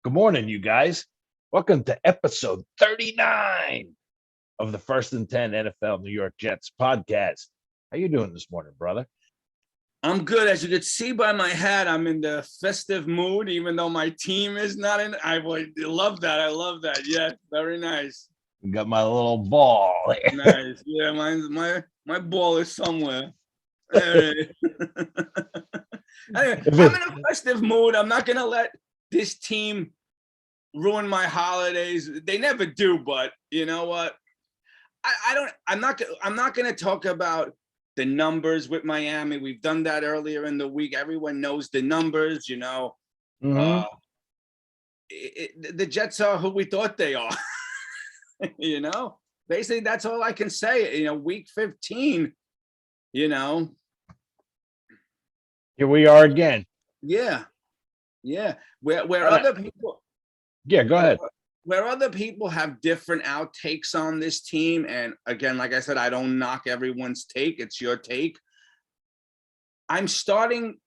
Good morning, you guys. Welcome to episode 39 of the First and 10 NFL New York Jets podcast. How you doing this morning, brother? I'm good. As you can see by my hat, I'm in the festive mood, even though my team is not in. I love that. I love that. Yeah, very nice. You got my little ball. Nice. Yeah, my ball is somewhere. Anyway, I'm in a festive mood. I'm not gonna let this team ruin my holidays. They never do, but you know what? I'm not gonna talk about the numbers with Miami. We've done that earlier in the week. Everyone knows the numbers, you know. Mhm. The Jets are who we thought they are. You know, basically that's all I can say. You know, week 15, you know. Here we are again. Yeah. Where other people Yeah, go ahead. where other people have different outtakes on this team, and again, like I said, I don't knock everyone's take. It's your take. I'm starting,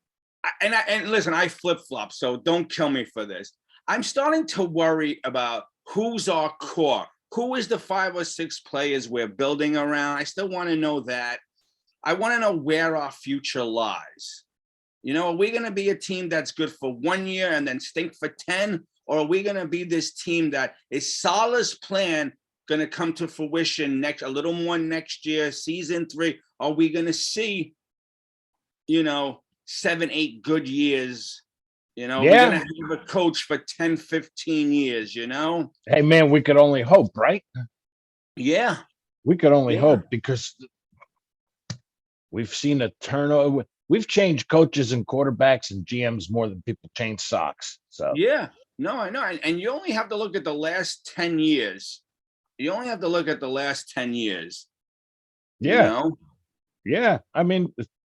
and listen, I flip-flop, so don't kill me for this. I'm starting to worry about who's our core. Who is the 5 or 6 players we're building around? I still want to know that. I want to know where our future lies. You know, are we going to be a team that's good for 1 year and then stink for 10? Or are we going to be this team that is Salah's plan going to come to fruition a little more next year, season 3? Are we going to see, 7, 8 good years? You know, we're going to have a coach for 10, 15 years, you know? Hey, man, we could only hope, right? Yeah. We could only hope because we've seen a turnover. We've changed coaches and quarterbacks and GMs more than people change socks. So yeah, no, I know. And you only have to look at the last 10 years. You only have to look at the last 10 years. Yeah. You know? Yeah. I mean,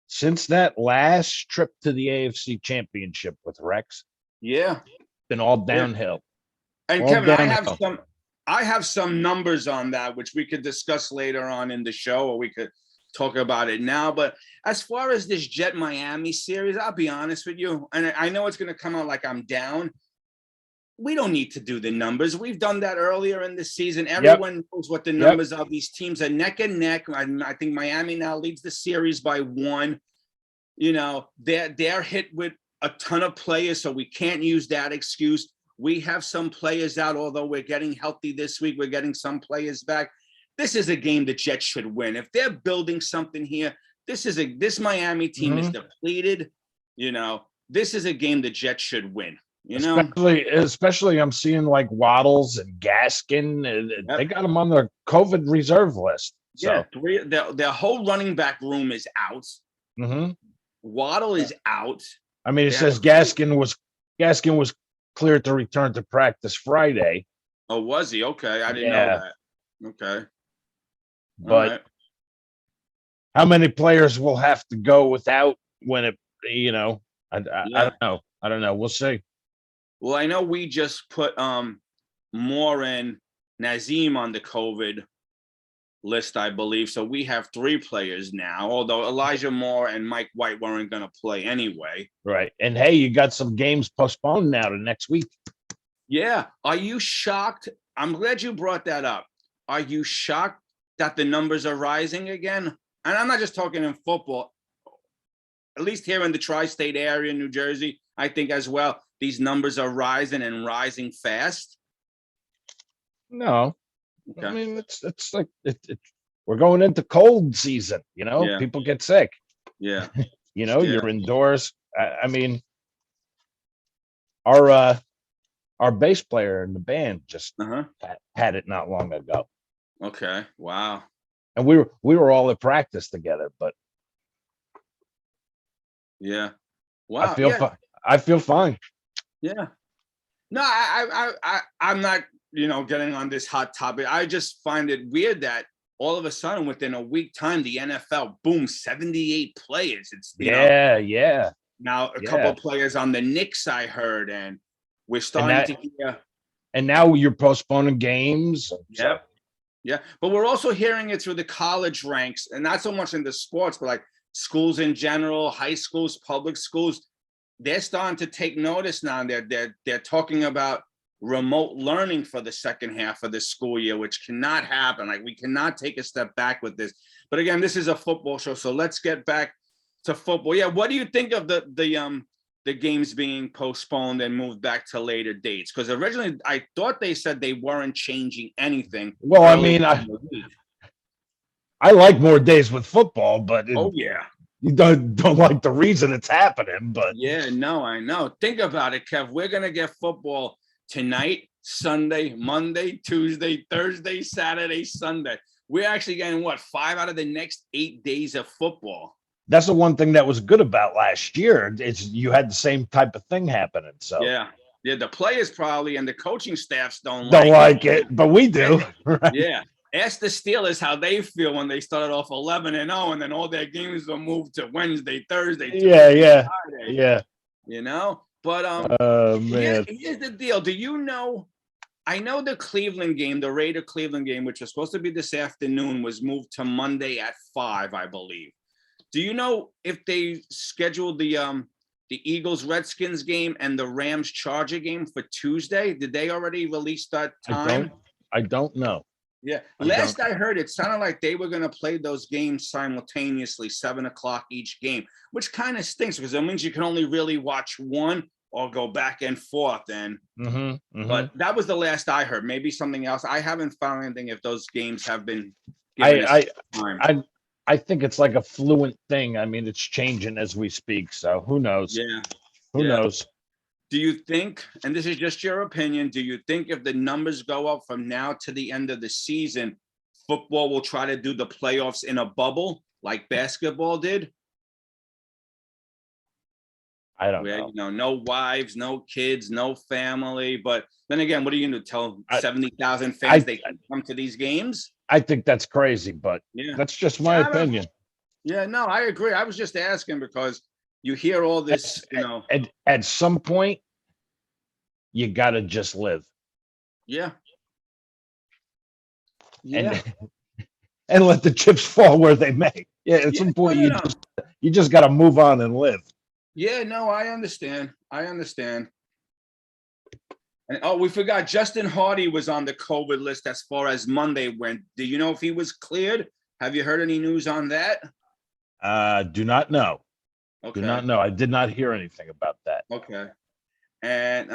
since that last trip to the AFC Championship with Rex, been all downhill. And all Kevin, downhill. I have some numbers on that, which we could discuss later on in the show, or we could talk about it now. But as far as this Jet Miami series, I'll be honest with you, and I know it's going to come out like I'm down. We don't need to do the numbers. We've done that earlier in the season. Everyone knows what the numbers are. These teams are neck and neck. I think Miami now leads the series by 1. You know, they're hit with a ton of players, so we can't use that excuse. We have some players out, although we're getting healthy this week. We're getting some players back. This is a game the Jets should win. If they're building something here, this Miami team is depleted. You know, this is a game the Jets should win. You know, especially I'm seeing like Waddles and Gaskin. They got them on their COVID reserve list. So. Yeah, their whole running back room is out. Waddle is out. I mean, it says Gaskin was cleared to return to practice Friday. Oh, was he? Okay, I didn't know that. Okay. But how many players will have to go without when it, I don't know. We'll see. Well, I know we just put Moore and Nazim on the COVID list, I believe. So we have 3 players now, although Elijah Moore and Mike White weren't going to play anyway. Right. And hey, you got some games postponed now to next week. Yeah. Are you shocked? I'm glad you brought that up. Are you shocked that the numbers are rising again? And I'm not just talking in football, at least here in the tri-state area, New Jersey, I think as well, these numbers are rising and rising fast. No, okay. I mean, it's like we're going into cold season, people get sick. Yeah. You're indoors. I mean, our bass player in the band just had it not long ago. Okay. Wow. And we were all at practice together, but yeah. Wow. I feel fine. Yeah. No, I'm not, getting on this hot topic. I just find it weird that all of a sudden within a week time, the NFL, boom, 78 players. It's yeah. Now a couple of players on the Knicks, I heard, and we're starting to hear. And now you're postponing games. Yep. Yeah. But we're also hearing it through the college ranks, and not so much in the sports, but like schools in general, high schools, public schools. They're starting to take notice now. They're talking about remote learning for the second half of the school year, which cannot happen. Like, we cannot take a step back with this. But again, this is a football show, so let's get back to football. Yeah, what do you think of the games being postponed and moved back to later dates? Because originally I thought they said they weren't changing anything. Well, I mean, I like more days with football, but oh yeah, you don't like the reason it's happening. But yeah, no, I know. Think about it, Kev. We're gonna get football tonight, Sunday, Monday, Tuesday, Thursday, Saturday, Sunday. We're actually getting what, 5 out of the next 8 days of football. that's the one thing that was good about last year. It's you had the same type of thing happening. So yeah, the players probably and the coaching staffs don't like it, but we do. Right? Yeah. Ask the Steelers how they feel when they started off 11-0, and then all their games were moved to Wednesday, Thursday, Tuesday, Friday. Yeah. You know, but man, here's the deal. Do you know? I know the Cleveland game, the Raider Cleveland game, which was supposed to be this afternoon, was moved to Monday at 5, I believe. Do you know if they scheduled the Eagles Redskins game and the Rams Charger game for Tuesday? Did they already release that time? I don't know. Yeah, last I heard, it sounded like they were going to play those games simultaneously, 7 o'clock each game, which kind of stinks because it means you can only really watch one or go back and forth. And but that was the last I heard. Maybe something else. I haven't found anything if those games have been given time. I think it's like a fluent thing. I mean, it's changing as we speak. So who knows? Yeah. Who knows? Do you think, and this is just your opinion, do you think if the numbers go up from now to the end of the season, football will try to do the playoffs in a bubble like basketball did? I don't know. You know, no wives, no kids, no family. But then again, what are you going to tell 70,000 fans they can come to these games? I think that's crazy, but that's just my opinion. Yeah, no, I agree. I was just asking because you hear all this, at some point, you got to just live. Yeah. And let the chips fall where they may. Yeah, at some point, you just got to move on and live. Yeah, no, I understand. And we forgot Justin Hardy was on the COVID list as far as Monday went. Do you know if he was cleared? Have you heard any news on that? Do not know. Okay. Do not know. I did not hear anything about that. Okay. And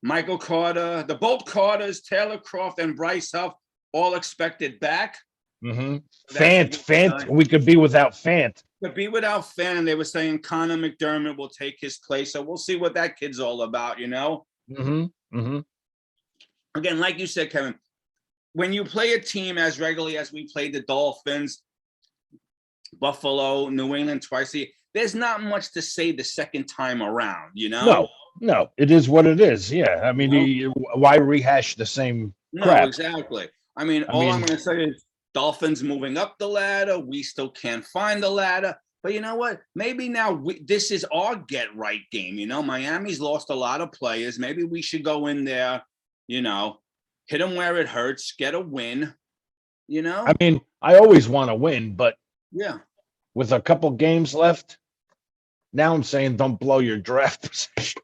Michael Carter, the both Carters, Taylor Croft and Bryce Huff, all expected back. Fant. We could be without Fant. Could be without Fant, and they were saying Connor McDermott will take his place. So we'll see what that kid's all about, Again, like you said, Kevin, when you play a team as regularly as we played the Dolphins, Buffalo, New England twice a year, there's not much to say the second time around, No, it is what it is. Yeah, I mean, why rehash the same crap? No, exactly. I'm going to say is Dolphins moving up the ladder. We still can't find the ladder. But you know what? Maybe now this is our get-right game. Miami's lost a lot of players. Maybe we should go in there, hit them where it hurts, get a win, I mean, I always want to win, but with a couple games left, now I'm saying don't blow your draft position.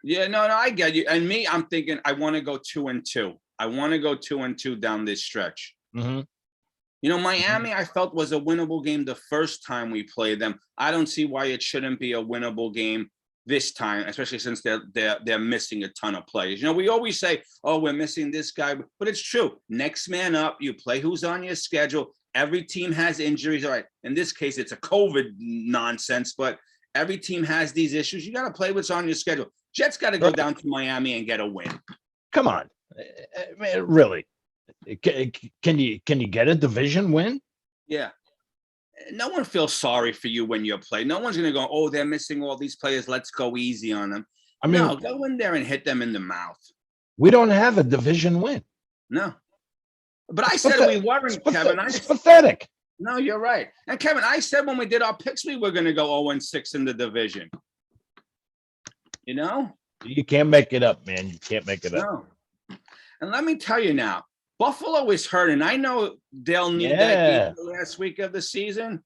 Yeah, no, I get you. And me, I'm thinking I want to go 2-2. I want to go 2-2 down this stretch. Miami, I felt was a winnable game the first time we played them. I don't see why it shouldn't be a winnable game this time, especially since they're missing a ton of players. We always say, oh, we're missing this guy, but it's true. Next man up, you play who's on your schedule. Every team has injuries. All right. In this case, it's a COVID nonsense, but every team has these issues. You got to play what's on your schedule. Jets got to go down to Miami and get a win. Come on. Man, really? Can you get a division win? Yeah. No one feels sorry for you when you play. No one's going to go, oh, they're missing all these players. Let's go easy on them. I mean, no, go in there and hit them in the mouth. We don't have a division win. No. But I said we weren't, Kevin. It's pathetic. No, you're right. And Kevin, I said when we did our picks, we were going to go 0-6 in the division. You can't make it up, man. You can't make it up. No. And let me tell you now, Buffalo is hurting. I know they'll need that game the last week of the season.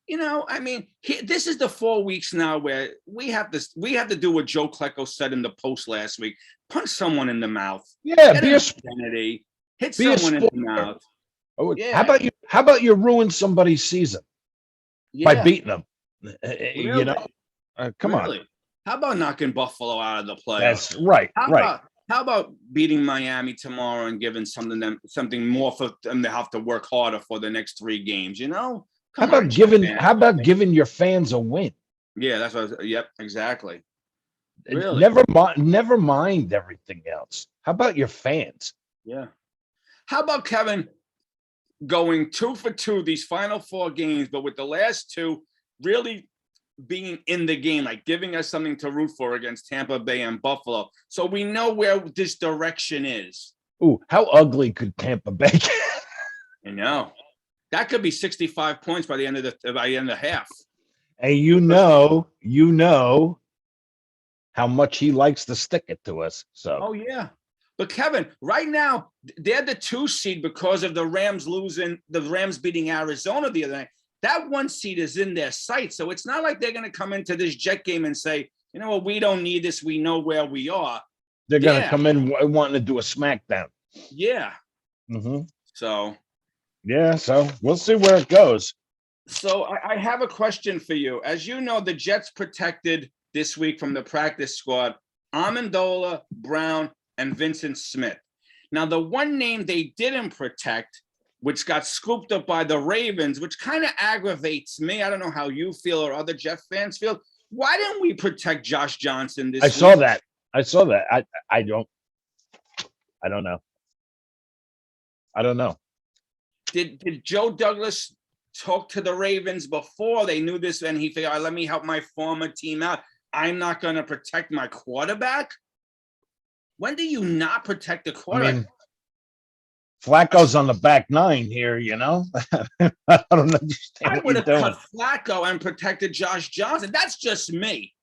I mean, this is the 4 weeks now where we have to do what Joe Klecko said in the post last week: punch someone in the mouth, Yeah, get be an a identity, hit be a someone in the sport. mouth. Oh, Yeah, how about you? How about you ruin somebody's season by yeah, beating them? You know, really, come on. really. How about knocking Buffalo out of the playoffs? That's right, How right. about how about beating Miami tomorrow and giving something more for them to have to work harder for the next 3 games? How Come on, about Jet giving? fans. How about giving your fans a win? Yeah, that's what. Yep, exactly. Really. Never mind everything else. How about your fans? Yeah. How about Kevin going 2 for 2 these final 4 games, but with the last 2 really being in the game, like giving us something to root for against Tampa Bay and Buffalo, so we know where this direction is. Ooh, how ugly could Tampa Bay get? That could be 65 points by the end of the half. And you know how much he likes to stick it to us. So, oh yeah. But Kevin, right now they're the 2 seed because of the Rams beating Arizona the other night. That 1 seed is in their sight, so it's not like they're going to come into this Jet game and say, you know what, we don't need this. We know where we are. they're going to come in wanting to do a smackdown. Yeah. Mm-hmm. So. Yeah. So we'll see where it goes. So I have a question for you. As you know, the Jets protected this week from the practice squad Amendola, Brown, and Vincent Smith. Now, the one name they didn't protect, which got scooped up by the Ravens, which kind of aggravates me. I don't know how you feel or other Jet fans feel. Why didn't we protect Josh Johnson this week? I saw that. I don't know. I don't know. Did Joe Douglas talk to the Ravens before they knew this and he figured, let me help my former team out? I'm not going to protect my quarterback. When do you not protect the quarterback? I mean, Flacco's on the back 9 here, I don't understand. I would have cut Flacco and protected Josh Johnson. That's just me.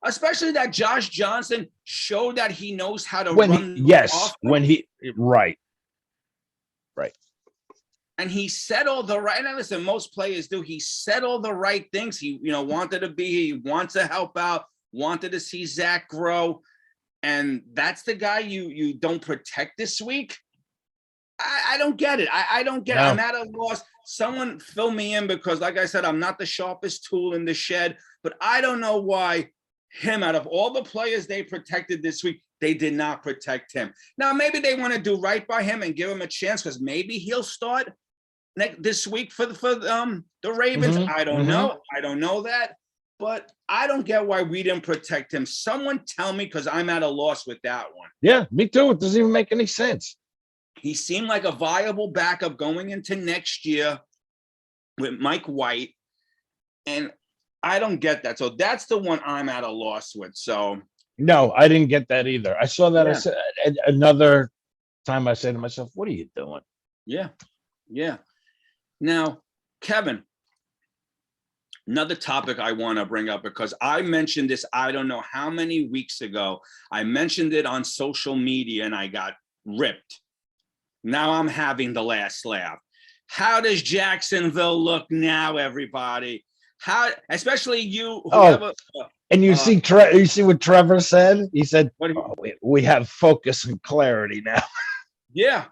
Especially that Josh Johnson showed that he knows how to run. Right. And he said all the right. And listen, most players do. He said all the right things. He, wanted to be. He wants to help out. Wanted to see Zach grow. And that's the guy you don't protect this week. I don't get it. I don't get it. I'm at a loss. Someone fill me in because, like I said, I'm not the sharpest tool in the shed. But I don't know why him, out of all the players they protected this week, they did not protect him. Now, maybe they want to do right by him and give him a chance because maybe he'll start this week for the Ravens. Mm-hmm. I don't know. I don't know that. But I don't get why we didn't protect him. Someone tell me, because I'm at a loss with that one. Yeah, me too. It doesn't even make any sense. He seemed like a viable backup going into next year with Mike White. And I don't get that. So that's the one I'm at a loss with. So no, I didn't get that either. I saw that. Yeah. I said another time I said to myself, what are you doing? Yeah. Yeah. Now, Kevin, another topic I want to bring up because I mentioned this, I don't know how many weeks ago. I mentioned it on social media and I got ripped. Now I'm having the last laugh. How does Jacksonville look now, everybody? How, especially you, whoever. And you see what Trevor said? He said, we have focus and clarity now. Yeah.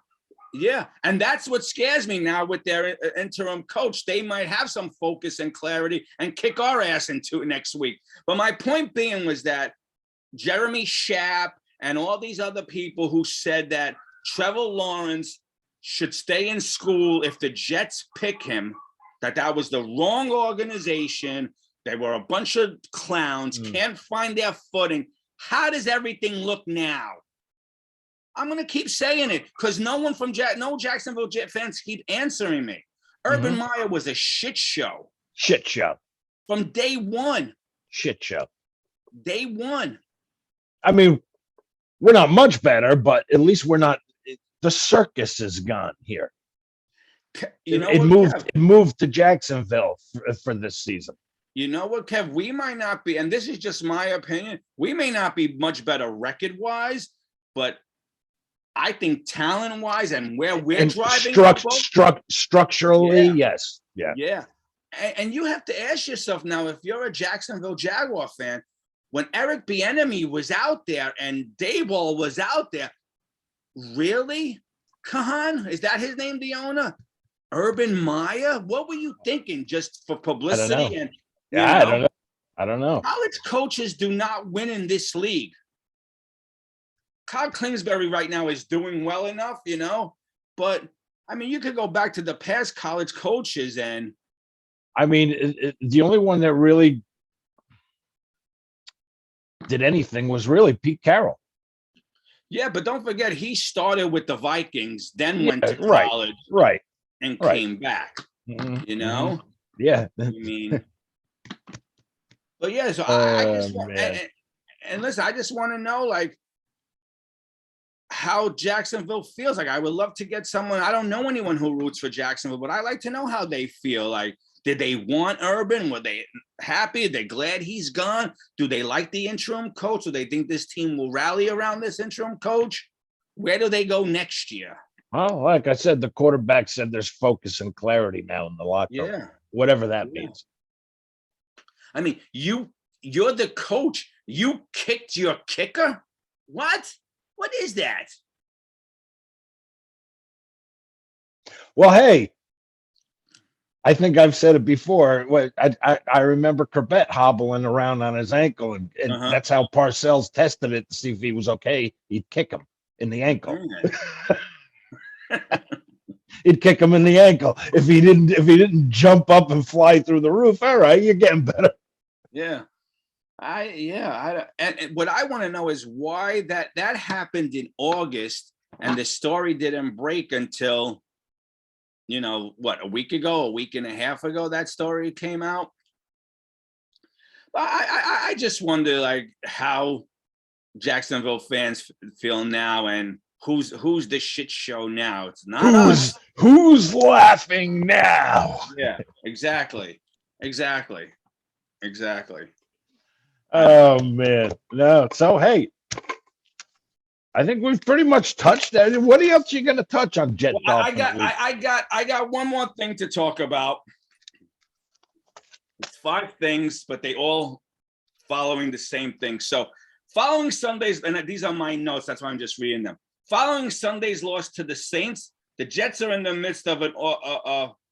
Yeah. And that's what scares me now with their interim coach. They might have some focus and clarity and kick our ass into next week. But my point being was that Jeremy Schaap and all these other people who said that Trevor Lawrence should stay in school if the Jets pick him, that was the wrong organization. They were a bunch of clowns, can't find their footing. How does everything look now? I'm going to keep saying it because no one from no Jacksonville Jet fans keep answering me. Urban Meyer was a shit show. Shit show. From day one. Shit show. Day one. I mean, we're not much better, but at least we're not. The circus is gone here. It moved to Jacksonville for this season. You know what, Kev? We might not be, and this is just my opinion, we may not be much better record-wise, but I think talent-wise and where we're driving. Structurally, yes. Yeah. Yeah. And you have to ask yourself now, if you're a Jacksonville Jaguar fan, when Eric Bieniemy was out there and Daboll was out there, really? Kahan, is that his name, the owner? Urban Meyer? What were you thinking, just for publicity? And yeah, I don't know. I don't know. College coaches do not win in this league. Todd Kingsbury right now is doing well enough, but I mean, you could go back to the past college coaches, and I mean, the only one that really did anything was really Pete Carroll. Yeah, but don't forget, he started with the Vikings, then went to college, right, and came back. Yeah, I mean, but yeah. So I just want, and listen, I just want to know, like, how Jacksonville feels. Like, I would love to get someone. I don't know anyone who roots for Jacksonville, but I like to know how they feel. Like, did they want Urban? Were they happy? Are they glad he's gone? Do they like the interim coach? Do they think this team will rally around this interim coach? Where do they go next year? Well, like I said, the quarterback said there's focus and clarity now in the locker room, whatever that means. I mean, you're the coach. You kicked your kicker? What? What is that? Well, hey, I think I've said it before. I remember Corbett hobbling around on his ankle, and that's how Parcells tested it to see if he was okay. He'd kick him in the ankle. He'd kick him in the ankle. If he didn't jump up and fly through the roof, all right, you're getting better. Yeah. And what I want to know is why that happened in August and the story didn't break until, a week and a half ago, that story came out. I just wonder, like, how Jacksonville fans feel now, and who's the shit show now. It's not us. Who's laughing now? Yeah, exactly. Oh man, no. So hey, I think we've pretty much touched that. What else are you going to touch on Jet? Well, I got one more thing to talk about. It's 5 things, but they all following the same thing. So following Sunday's, and these are my notes, that's why I'm just reading them. Following Sunday's loss to the Saints, the Jets are in the midst of a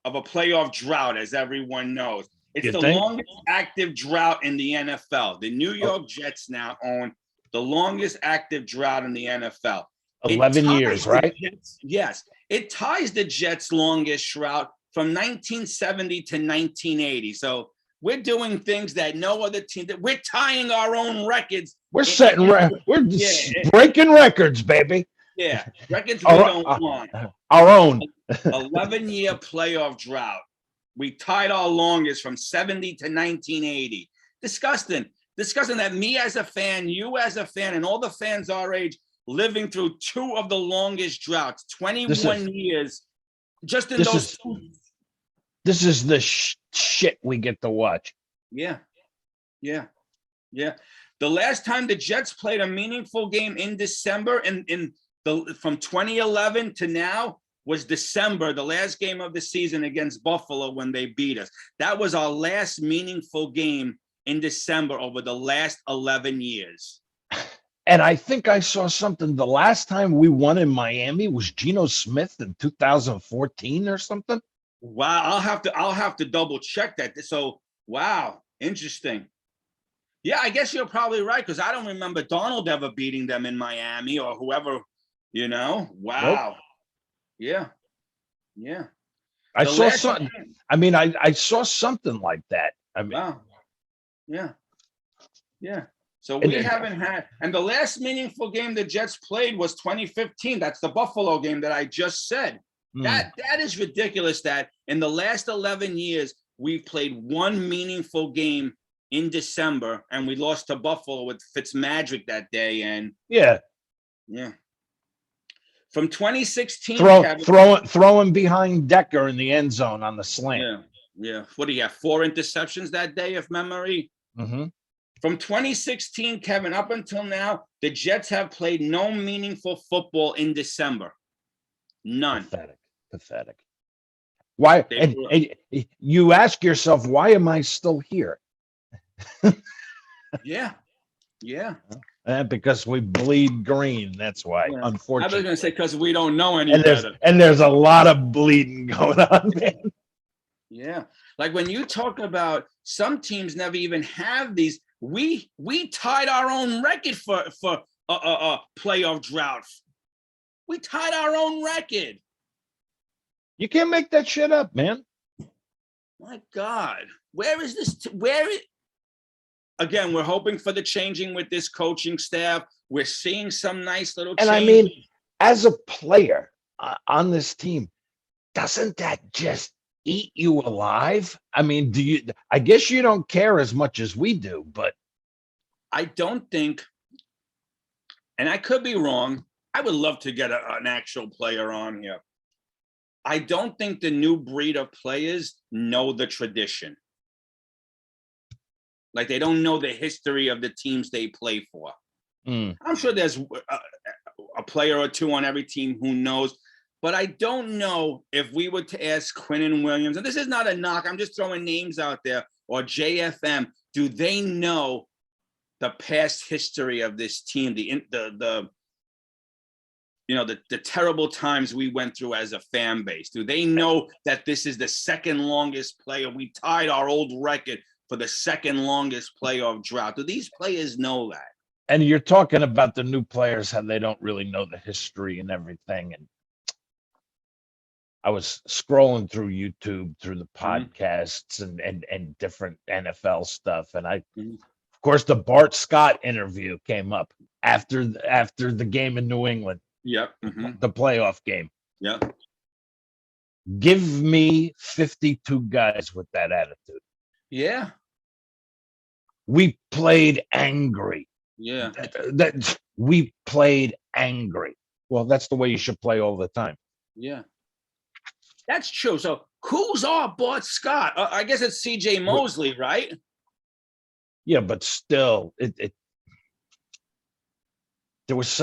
playoff drought, as everyone knows. It's the longest active drought in the NFL. The New York Jets now own the longest active drought in the NFL. 11 years, right? Yes. It ties the Jets' longest drought from 1970 to 1980. So we're doing things that no other team, that we're tying our own records. We're breaking records, baby. Yeah. Records we don't want. Our own. 11-year playoff drought. We tied our longest from 70 to 1980. Disgusting that me as a fan, you as a fan, and all the fans our age living through 2 of the longest droughts, 21 years, just in those 2. This is the shit we get to watch. Yeah. The last time the Jets played a meaningful game in December from 2011 to now was December, the last game of the season against Buffalo when they beat us. That was our last meaningful game in December over the last 11 years. And I think I saw something. The last time we won in Miami was Geno Smith in 2014 or something. Wow, I'll have to double check that. So, wow, interesting. Yeah, I guess you're probably right, because I don't remember Donald ever beating them in Miami or whoever, Wow. Nope. Yeah. I saw something. I mean, I saw something like that. I mean, wow. Yeah. So we haven't had, and the last meaningful game the Jets played was 2015. That's the Buffalo game that I just said. That is ridiculous that in the last 11 years, we've played 1 meaningful game in December, and we lost to Buffalo with Fitzmagic that day. And yeah. From 2016, throwing behind Decker in the end zone on the slant. Yeah. What do you have? 4 interceptions that day, if memory. Mm-hmm. From 2016, Kevin, up until now, the Jets have played no meaningful football in December. None. Pathetic. Why? And you ask yourself, why am I still here? Yeah. Because we bleed green. That's why, Yeah. unfortunately. I was going to say because we don't know any better. And there's a lot of bleeding going on, man. Yeah. Like when you talk about some teams never even have these. We tied our own record for playoff droughts. We tied our own record. You can't make that shit up, man. My God, where is this? Again, we're hoping for the changing with this coaching staff. We're seeing some nice little changes. And I mean, as a player on this team, doesn't that just eat you alive? I mean, I guess you don't care as much as we do, but I don't think, and I could be wrong, I would love to get an actual player on here. I don't think the new breed of players know the tradition. Like they don't know the history of the teams they play for. I'm sure there's a player or two on every team who knows, but I don't know if we were to ask Quinnen Williams, and this is not a knock, I'm just throwing names out there, or JFM, do they know the past history of this team, the terrible times we went through as a fan base? Do they know that this is the second longest player? We tied our old record for the second longest playoff drought. Do these players know that? And you're talking about the new players, how they don't really know the history and everything. And I was scrolling through YouTube, through the podcasts and different NFL stuff. And of course, the Bart Scott interview came up after the game in New England. Yep. The playoff game. Yep. Give me 52 guys with that attitude. Yeah. We played angry. Yeah. That we played angry. Well, that's the way you should play all the time. Yeah. That's true. So who's our Bart Scott? I guess it's CJ Mosley, right? Yeah, but still, there was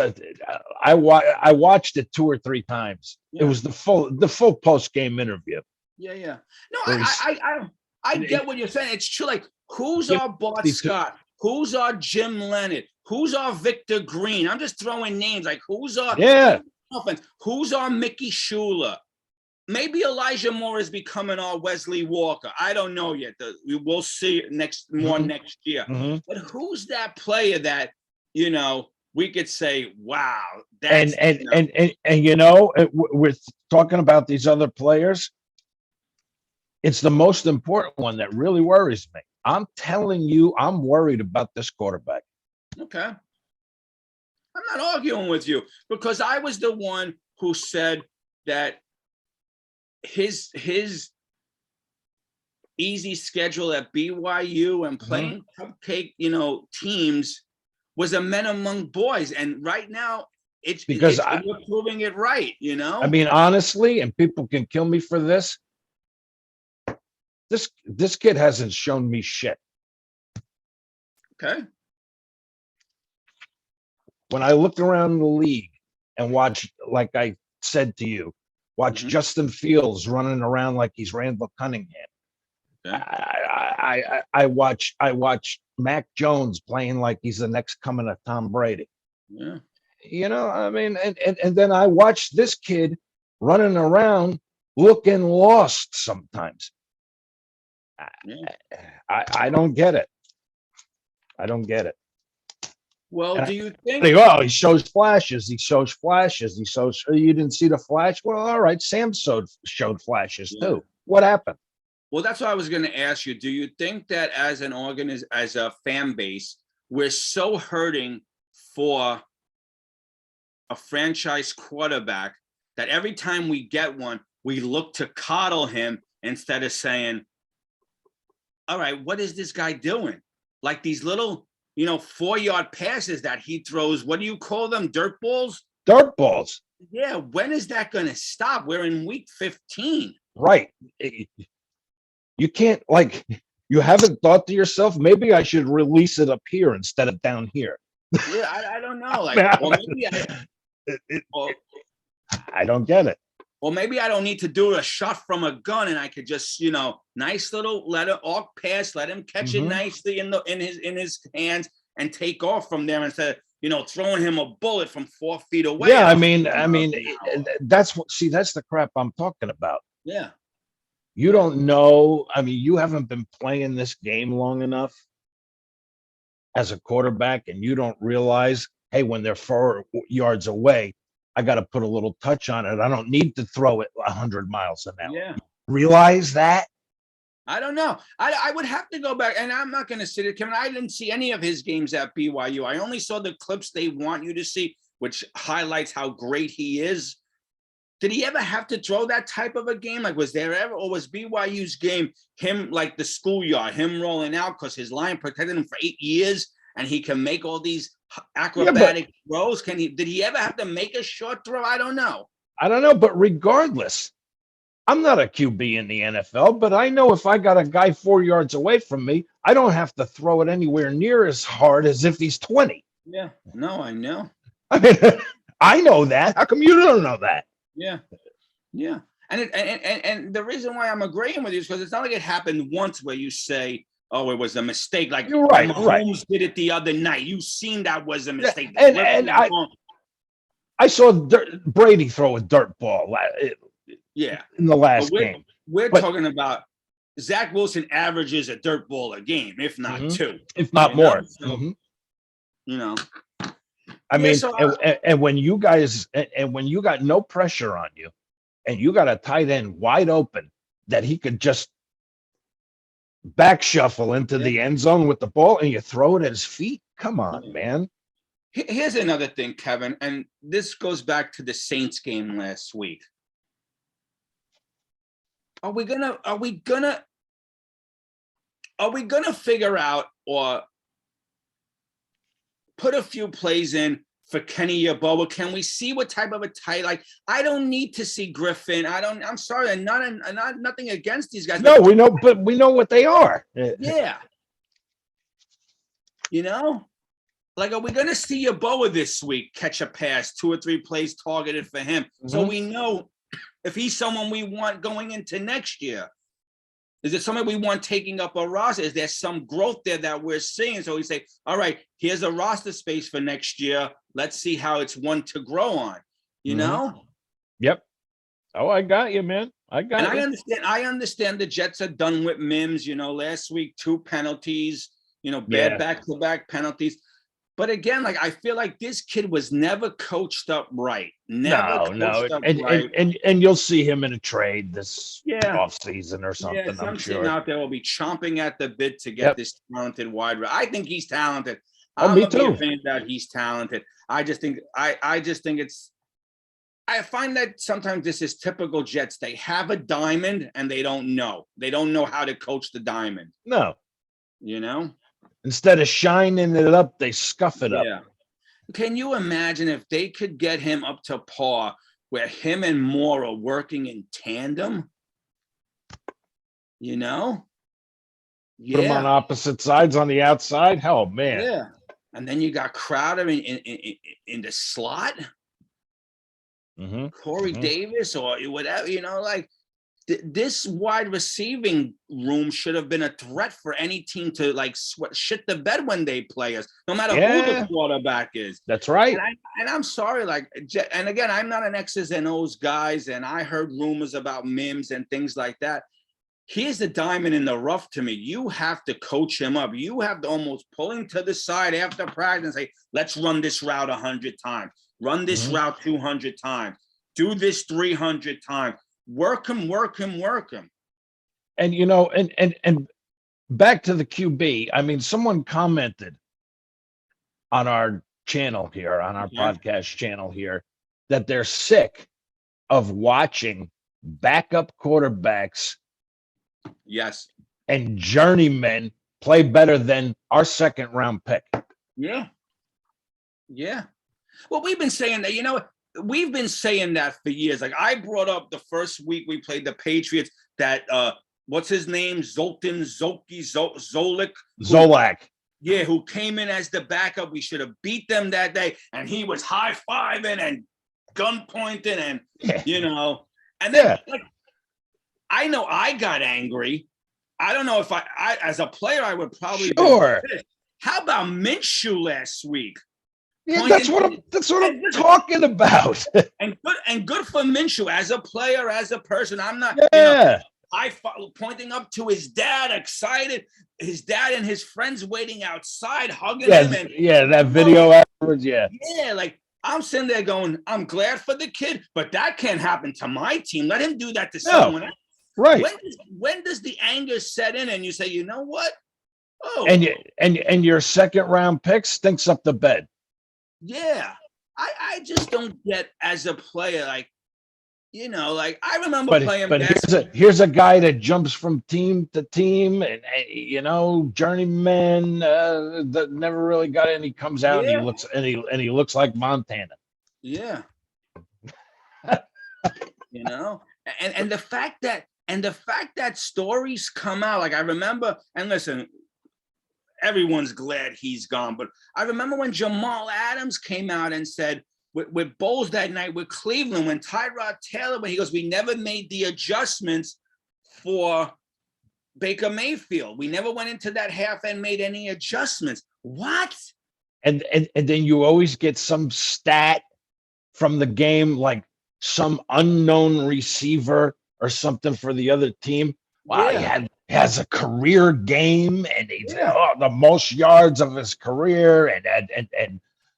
I watched it 2 or 3 times. Yeah. It was the full post game interview. Yeah. No, I get what you're saying. It's true. Like, who's our Bart Scott? Who's our Jim Leonard? Who's our Victor Green? I'm just throwing names. Like, who's our offense? Who's our Mickey Shula? Maybe Elijah Moore is becoming our Wesley Walker. I don't know yet. We'll see next year. But who's that player that we could say, wow, that's we're talking about these other players. It's the most important one that really worries me. I'm telling you, I'm worried about this quarterback. Okay. I'm not arguing with you because I was the one who said that his easy schedule at BYU and playing cupcake, teams was a men among boys. And right now we're proving it right, I mean, honestly, and people can kill me for this. This kid hasn't shown me shit. Okay. When I looked around the league and watched, like I said to you, Justin Fields running around like he's Randall Cunningham. Okay. I watch Mac Jones playing like he's the next coming of Tom Brady. Yeah. I mean, and then I watched this kid running around looking lost sometimes. I don't get it. I don't get it. Well, do you think? He shows flashes. You didn't see the flash? Well, all right. Sam showed flashes too. What happened? Well, that's what I was going to ask you. Do you think that as an as a fan base, we're so hurting for a franchise quarterback that every time we get one, we look to coddle him instead of saying, all right, what is this guy doing? Like these little, 4-yard passes that he throws. What do you call them? Dirt balls? Dirt balls. Yeah. When is that going to stop? We're in week 15. Right. You can't, you haven't thought to yourself, maybe I should release it up here instead of down here. Yeah, I don't know. Or maybe I don't get it. Well, maybe I don't need to do a shot from a gun, and I could just, nice little let it off pass, let him catch it nicely in his hands and take off from there instead of, throwing him a bullet from 4 feet away. Yeah, I mean, that's the crap I'm talking about. Yeah. You don't know. I mean, you haven't been playing this game long enough as a quarterback, and you don't realize, hey, when they're 4 yards away, I got to put a little touch on it. I don't need to throw it 100 miles an hour. Yeah. Realize that? I don't know. I would have to go back, and I'm not going to sit it, Kevin. I didn't see any of his games at BYU. I only saw the clips they want you to see, which highlights how great he is. Did he ever have to throw that type of a game? Like, was there ever, or was BYU's game him like the schoolyard, him rolling out because his line protected him for 8 years, and he can make all these acrobatic throws? Did he ever have to make a short throw? I don't know. But regardless, I'm not a QB in the NFL, but I know if I got a guy 4 yards away from me, I don't have to throw it anywhere near as hard as if he's 20. Yeah, no, I know. I mean, I know that. How come you don't know that? Yeah. And the reason why I'm agreeing with you is because it's not like it happened once where you say, oh, it was a mistake. Like, you're right. Mahomes did it the other night. You've seen that was a mistake. And I saw Brady throw a dirt ball. In the last game. We're talking about Zach Wilson averages a dirt ball a game, if not 2, if not more. So, I mean, and when you guys, and when you got no pressure on you, and you got a tight end wide open that he could just back shuffle into the end zone with the ball, and you throw it at his feet. Come on, man. Here's another thing, Kevin, and this goes back to the Saints game last week. Are we gonna figure out or put a few plays in for Kenny Yeboah? Can we see what type of a tight? Like, I don't need to see Griffin. I'm sorry, I'm not nothing against these guys. No, we know, but we know what they are. Yeah. Like, are we going to see Yeboah this week catch a pass, 2 or 3 plays targeted for him? So we know if he's someone we want going into next year. Is it somebody we want taking up a roster? Is there some growth there that we're seeing? So we say, all right, here's a roster space for next year. Let's see how it's one to grow on, you know? Yep. Oh, I got you, man. I understand the Jets are done with Mims, last week, 2 penalties, bad back-to-back penalties. But again, like, I feel like this kid was never coached up right. And you'll see him in a trade this off season or something. Yeah, I'm sure out there will be chomping at the bit to get this talented wide receiver. I think he's talented. Me too. I'm a fan that he's talented. I just think it's. I find that sometimes this is typical Jets. They have a diamond and they don't know. They don't know how to coach the diamond. No. Instead of shining it up, they scuff it up. Yeah. Can you imagine if they could get him up to par where him and Moore are working in tandem? Put them on opposite sides on the outside. Hell, man. Yeah. And then you got Crowder in the slot. Corey Davis or whatever, like. This wide receiving room should have been a threat for any team to like shit the bed when they play us, no matter who the quarterback is. That's right. And I'm sorry, and again, I'm not an X's and O's guys, and I heard rumors about Mims and things like that. Here's the diamond in the rough to me. You have to coach him up. You have to almost pull him to the side after practice and say, let's run this route 100 times. Run this route 200 times. Do this 300 times. Work him. And and back to the QB. I mean, someone commented on our channel here, on our podcast channel here, that they're sick of watching backup quarterbacks and journeymen play better than our 2nd round pick. Yeah. Well, we've been saying that, we've been saying that for years. Like, I brought up the first week we played the Patriots that what's his name? Zolak. Yeah, who came in as the backup. We should have beat them that day. And he was high-fiving and gun pointing and And then like, I know I got angry. I don't know if I as a player, I would probably sure. be pissed. How about Minshew last week? Yeah, that's what I'm talking about. and good for Minshew as a player, as a person. I'm not, I pointing up to his dad, excited. His dad and his friends waiting outside, hugging him. And that video afterwards. Yeah, like I'm sitting there going, I'm glad for the kid, but that can't happen to my team. Let him do that to someone else. Right. When does the anger set in and you say, you know what? Oh, and your second round pick stinks up the bed. Yeah, I just don't get as a player, like, like I remember playing basketball. Here's a guy that jumps from team to team, and journeyman that never really got in. He comes out and he looks like Montana. Yeah, and the fact that stories come out, like I remember, and listen, everyone's glad he's gone. But I remember when Jamal Adams came out and said with Bulls that night with Cleveland, when Tyrod Taylor, when he goes, we never made the adjustments for Baker Mayfield. We never went into that half and made any adjustments. What? And then you always get some stat from the game, like some unknown receiver or something for the other team. Wow, he has a career game, and he's the most yards of his career, and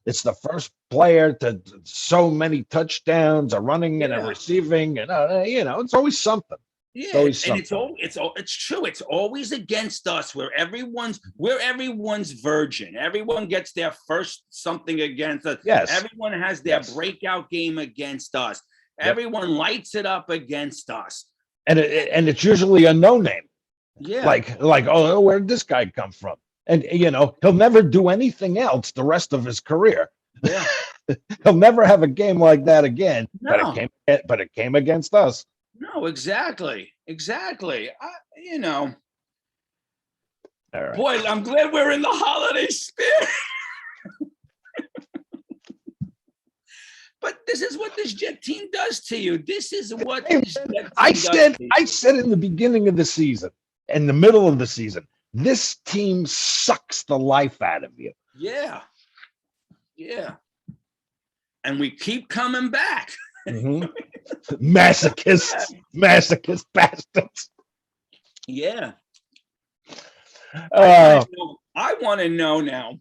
it's the first player to so many touchdowns, a running and a receiving, and it's always something. Yeah, it's true. It's always against us. We're everyone's virgin. Everyone gets their first something against us. Yes. Everyone has their breakout game against us. Everyone lights it up against us. And it's usually a no name. Yeah. Like, oh, where did this guy come from? And he'll never do anything else the rest of his career. Yeah. He'll never have a game like that again. No. But it came against us. No, exactly. All right. Boy, I'm glad we're in the holiday spirit. But this is what this Jet team does to you. This is what I said in the beginning of the season, in the middle of the season, this team sucks the life out of you. Yeah. And we keep coming back. Mm-hmm. Masochist bastards. Yeah. I want to know now.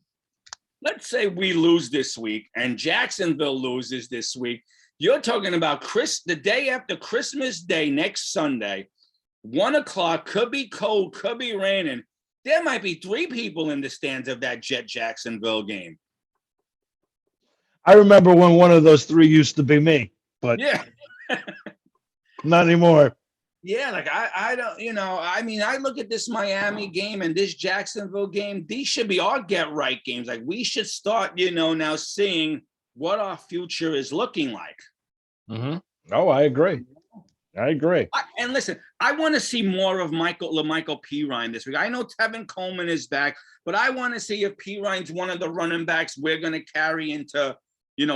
Let's say we lose this week and Jacksonville loses this week. You're talking about the day after Christmas Day, next Sunday, 1:00, could be cold, could be raining. There might be 3 people in the stands of that Jacksonville game. I remember when one of those 3 used to be me, but not anymore. Yeah, like I don't, I look at this Miami game and this Jacksonville game. These should be our get right games. Like we should start, now seeing what our future is looking like. Mm-hmm. Oh, I agree. And listen, I want to see more of Michael Pirine this week. I know Tevin Coleman is back, but I want to see if Pirine's one of the running backs we're going to carry into,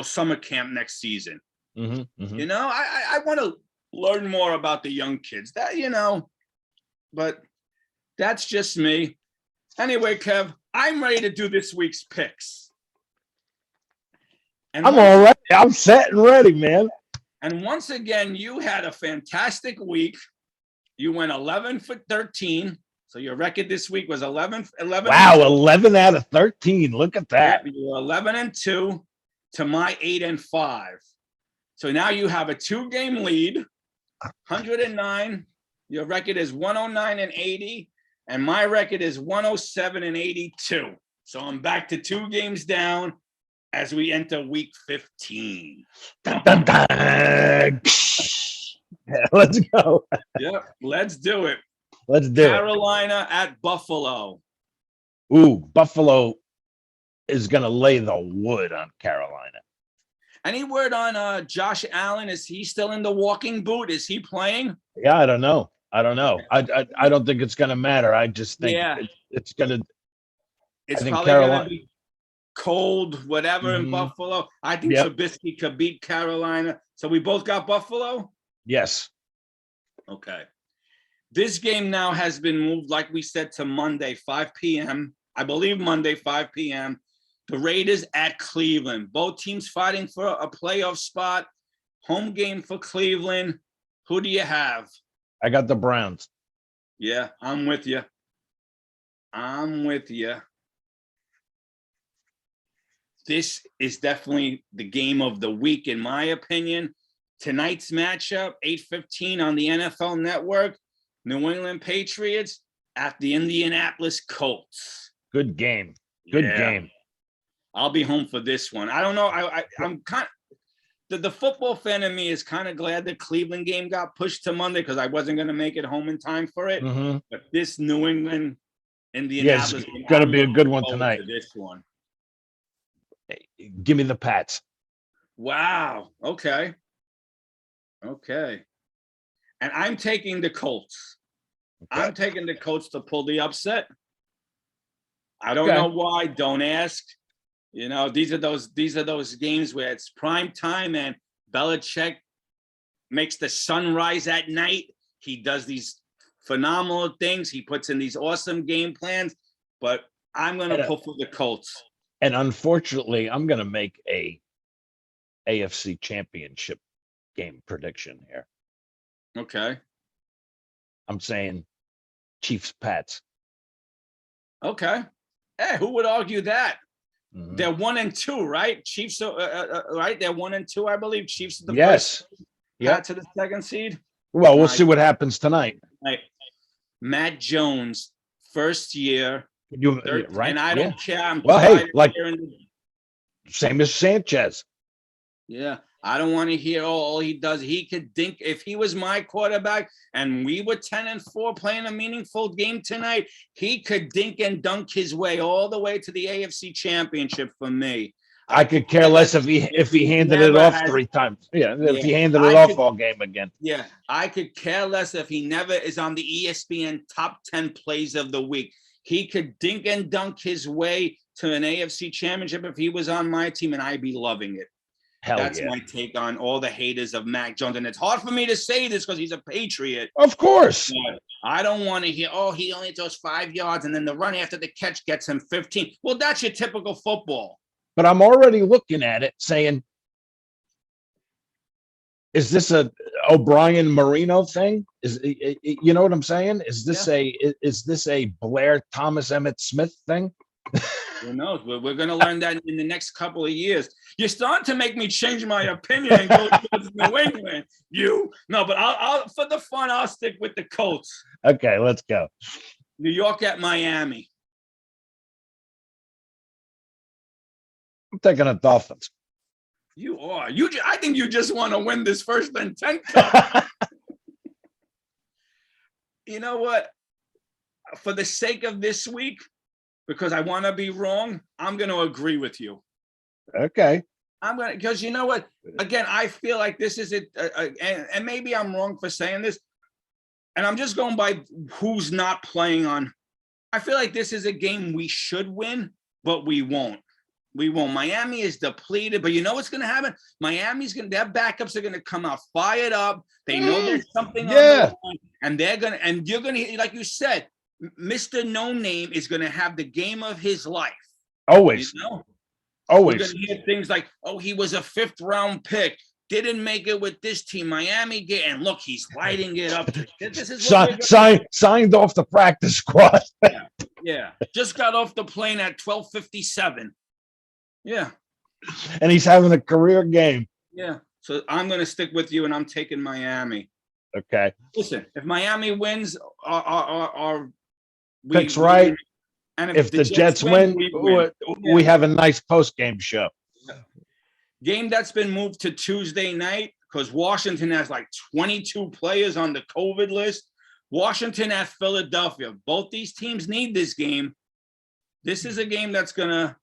summer camp next season. Mm-hmm. Mm-hmm. I want to learn more about the young kids but that's just me. Anyway, Kev, I'm ready to do this week's picks. And I'm all right. I'm set and ready, man. And once again, you had a fantastic week. You went 11 for 13. So your record this week was 11. Wow, 11 out of 13. Look at that. You were 11-2 to my 8-5. So now you have a 2-game lead. 109. Your record is 109-80, and my record is 107-82. So I'm back to 2 games down as we enter week 15. Dun, dun, dun. Let's go. Yep, let's do it. Carolina at Buffalo. Ooh, Buffalo is going to lay the wood on Carolina. Any word on Josh Allen? Is he still in the walking boot? Is he playing? Yeah, I don't know. I don't think it's going to matter. I just think it's going to. It's probably going to be cold, whatever, in Buffalo. I think Trubisky could beat Carolina. So we both got Buffalo? Yes. Okay. This game now has been moved, like we said, to Monday, 5 p.m. I believe Monday, 5 p.m. The Raiders at Cleveland. Both teams fighting for a playoff spot. Home game for Cleveland. Who do you have? I got the Browns. Yeah, I'm with you. I'm with you. This is definitely the game of the week, in my opinion. Tonight's matchup, 8:15 on the NFL Network. New England Patriots at the Indianapolis Colts. Good game. Good game. I'll be home for this one. I don't know. I'm kind of the football fan in me is kind of glad the Cleveland game got pushed to Monday because I wasn't going to make it home in time for it. Mm-hmm. But this New England Indianapolis game, got to be a good one tonight. This one. Hey, give me the Pats. Wow. Okay. And I'm taking the Colts. Okay. I'm taking the Colts to pull the upset. I don't know why. Don't ask. You know, these are those games where it's prime time and Belichick makes the sun rise at night. He does these phenomenal things. He puts in these awesome game plans, but I'm going to pull for the Colts. And unfortunately, I'm going to make a AFC championship game prediction here. Okay. I'm saying Chiefs Pats. Okay. Hey, who would argue that? Mm-hmm. They're 1-2, right? Chiefs, right? They're 1-2, I believe. Chiefs are the first. Pats to the second seed. Well, we'll see what happens tonight. Right. Matt Jones, first year. Right? And I don't care. I'm same as Sanchez. Yeah. I don't want to hear all he does. He could dink. If he was my quarterback and we were 10-4 playing a meaningful game tonight, he could dink and dunk his way all the way to the AFC Championship for me. I could care less if he handed it off 3 times. Yeah, if he handed it off all game again. Yeah, I could care less if he never is on the ESPN top 10 plays of the week. He could dink and dunk his way to an AFC Championship if he was on my team, and I'd be loving it. That's my take on all the haters of Mac Jones. And it's hard for me to say this because he's a Patriot. Of course. But I don't want to hear, he only throws 5 yards and then the run after the catch gets him 15. Well, that's your typical football. But I'm already looking at it saying, is this a O'Brien Marino thing? You know what I'm saying? Is this a Blair Thomas Emmett Smith thing? Who knows? We're going to learn that in the next couple of years. You're starting to make me change my opinion and go towards New England. But I'll for the fun, I'll stick with the Colts. Okay, let's go. New York at Miami. I'm taking the Dolphins. You are. I think you just want to win this first and 10 cup. You know what? For the sake of this week, because I want to be wrong, I'm going to agree with you. Okay. Because you know what? Again, I feel like this is it. And maybe I'm wrong for saying this. And I'm just going by who's not playing on. I feel like this is a game we should win, but we won't. Miami is depleted, but you know what's going to happen? Their backups are going to come out fired up. They know there's something on the line, and you're going to, like you said, Mr. No Name is going to have the game of his life. Always. You know? Always. We're going to hear things like, he was a 5th round pick. Didn't make it with this team. Miami and look, he's lighting it up. This is signed off the practice squad. Yeah. Just got off the plane at 12:57. Yeah. And he's having a career game. Yeah. So I'm going to stick with you, and I'm taking Miami. Okay. Listen, if Miami wins, pick's right. And if the Jets win, we have a nice post-game show. Yeah. Game that's been moved to Tuesday night because Washington has like 22 players on the COVID list. Washington at Philadelphia. Both these teams need this game. This is a game that's going to,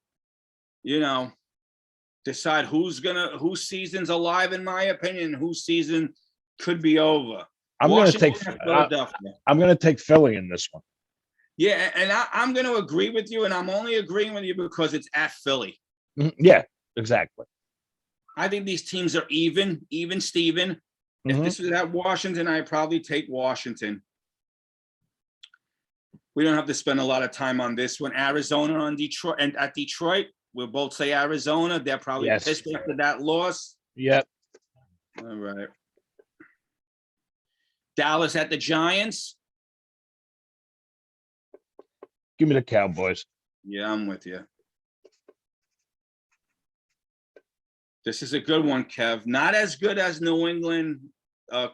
decide whose season's alive, in my opinion, whose season could be over. I'm going to take Philly in this one. Yeah, and I'm going to agree with you, and I'm only agreeing with you because it's at Philly. Yeah, exactly. I think these teams are even Steven. If this was at Washington, I'd probably take Washington. We don't have to spend a lot of time on this one. Arizona on Detroit, and at Detroit, we'll both say Arizona. They're probably pissed after that loss. Yep. All right. Dallas at the Giants. Give me the Cowboys. Yeah, I'm with you. This is a good one, Kev. Not as good as New England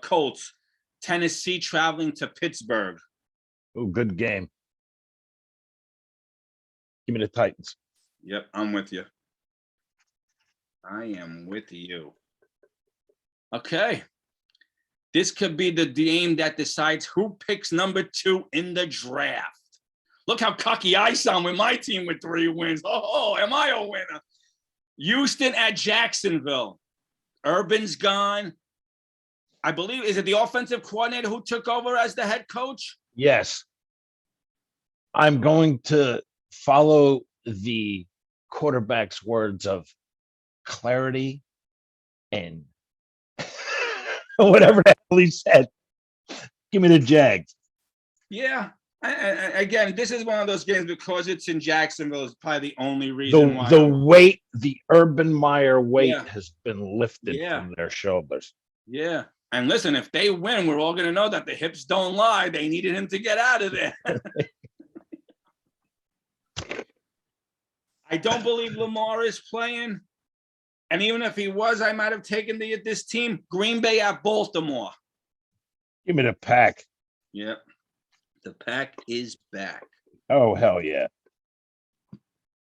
Colts. Tennessee traveling to Pittsburgh. Oh, good game. Give me the Titans. Yep, I'm with you. I am with you. Okay. This could be the game that decides who picks number 2 in the draft. Look how cocky I sound with my team with 3 wins. Oh, am I a winner? Houston at Jacksonville. Urban's gone. I believe, is it the offensive coordinator who took over as the head coach? Yes. I'm going to follow the quarterback's words of clarity and whatever the hell he said. Give me the Jags. Yeah. Again, this is one of those games because it's in Jacksonville is probably the only reason why. The Urban Meyer weight has been lifted from their shoulders. Yeah. And listen, if they win, we're all going to know that the hips don't lie. They needed him to get out of there. I don't believe Lamar is playing. And even if he was, I might have taken this team. Green Bay at Baltimore. Give me the Pack. Yep. The Pack is back. Oh, hell yeah.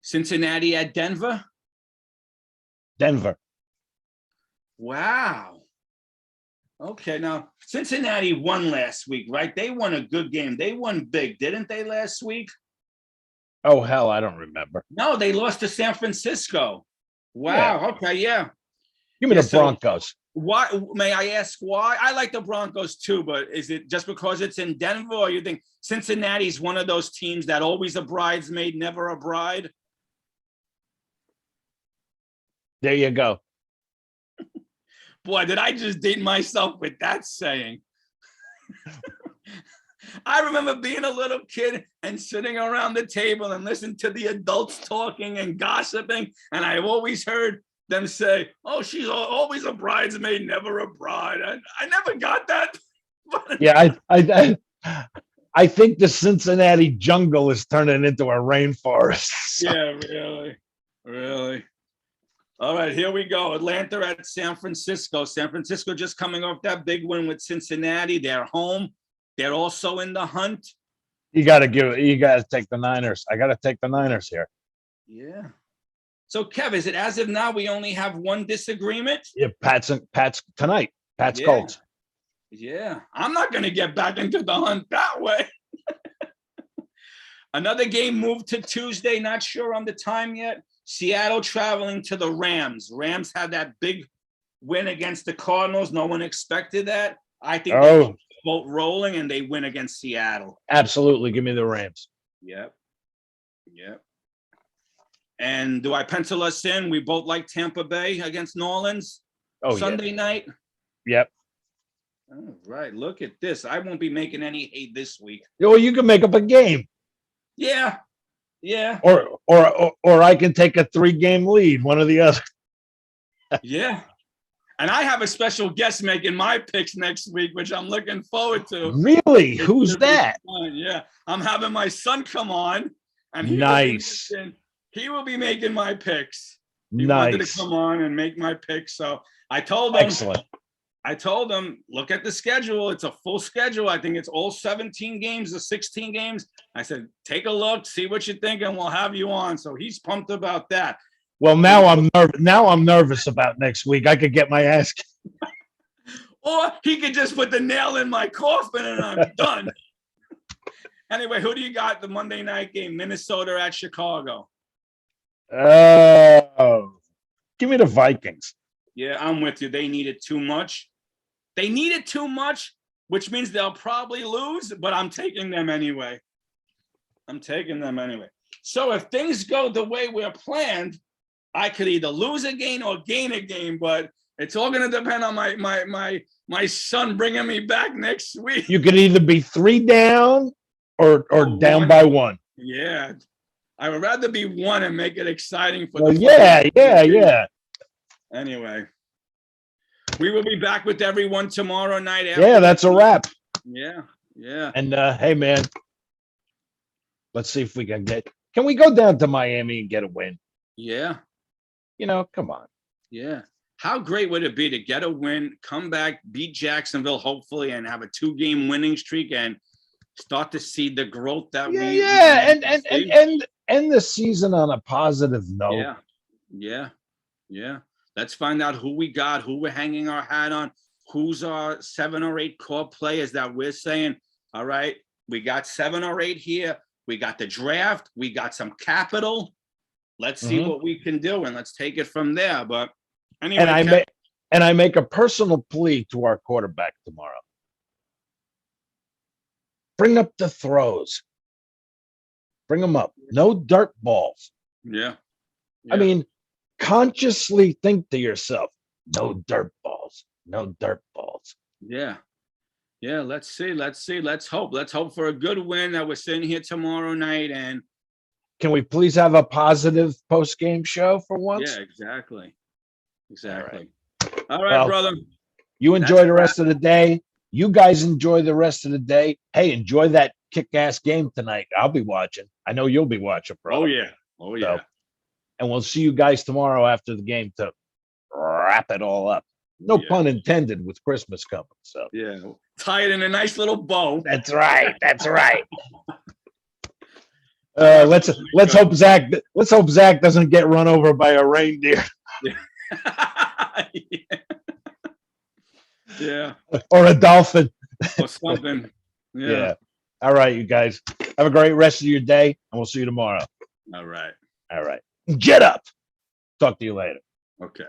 Cincinnati at Denver. Denver. Wow. Okay, now Cincinnati won last week, right? They won a good game. They won big, didn't they, last week? Oh, hell, I don't remember. No, they lost to San Francisco. Wow. Yeah. Okay, yeah. Give me the Broncos. Why, may I ask why? I like the Broncos too, but is it just because it's in Denver, or you think Cincinnati's one of those teams that always a bridesmaid, never a bride? There you go. Boy, did I just date myself with that saying. I remember being a little kid and sitting around the table and listening to the adults talking and gossiping, and I've always heard them say, oh, she's always a bridesmaid, never a bride. I never got that. Yeah, I think the Cincinnati jungle is turning into a rainforest. So. Yeah, really. All right, here we go. Atlanta at San Francisco. San Francisco just coming off that big win with Cincinnati. They're home. They're also in the hunt. You got to take the Niners. I got to take the Niners here. Yeah. So, Kev, is it as of now we only have one disagreement? Yeah, Pat's tonight. Pat's Colts. Yeah. I'm not going to get back into the hunt that way. Another game moved to Tuesday. Not sure on the time yet. Seattle traveling to the Rams. Rams had that big win against the Cardinals. No one expected that. I think they keep the boat rolling and they win against Seattle. Absolutely. Give me the Rams. Yep. And do I pencil us in? We both like Tampa Bay against New Orleans Sunday night. Yep. All right. Look at this. I won't be making any hate this week. Well, you can make up a game. Yeah. Or I can take a 3-game lead, one or the other. Yeah. And I have a special guest making my picks next week, which I'm looking forward to. Really? Who's that? Yeah. I'm having my son come on. And he will be making my picks. He wanted to come on and make my picks. So I told him. Excellent. I told him, look at the schedule. It's a full schedule. I think it's all 17 games or 16 games. I said, take a look, see what you think, and we'll have you on. So he's pumped about that. Well, now I'm nervous about next week. I could get my ass. Or he could just put the nail in my coffin and I'm done. Anyway, who do you got the Monday night game? Minnesota at Chicago. Give me the Vikings. Yeah, I'm with you. They needed too much. Which means they'll probably lose, but I'm taking them anyway. So if things go the way we're planned, I could either lose a game or gain a game, but It's all going to depend on my son bringing me back next week. You could either be 3 down or down by 1. Yeah. I would rather be 1 and make it exciting for Well, the yeah. Anyway, we will be back with everyone tomorrow night. Yeah, that's a wrap. Yeah. And hey, man, let's see if we can we go down to Miami and get a win? Yeah. Come on. Yeah. How great would it be to get a win, come back, beat Jacksonville, hopefully, and have a 2-game winning streak and start to see the growth that we and end the season on a positive note. Yeah. Let's find out who we got, who we're hanging our hat on, who's our 7 or 8 core players that we're saying, all right, we got 7 or 8 here. We got the draft. We got some capital. Let's see what we can do, and let's take it from there. But anyway, and I make a personal plea to our quarterback tomorrow. Bring up the throws. Bring them up. No dirt balls. Yeah. I mean, consciously think to yourself, no dirt balls. No dirt balls. Yeah. Let's see. Let's hope. Let's hope for a good win that we're sitting here tomorrow night. And can we please have a positive post-game show for once? Yeah, exactly. All right, brother. You enjoy the rest of the day. You guys enjoy the rest of the day. Hey, enjoy that kick-ass game tonight. I'll be watching. I know you'll be watching, bro. Oh, yeah. So, and we'll see you guys tomorrow after the game to wrap it all up. No pun intended with Christmas coming. So tie it in a nice little bow. That's right. Let's hope Zach doesn't get run over by a reindeer. Yeah. Or a dolphin. Or something. Yeah. All right, you guys. Have a great rest of your day, and we'll see you tomorrow. All right. Get up. Talk to you later. Okay.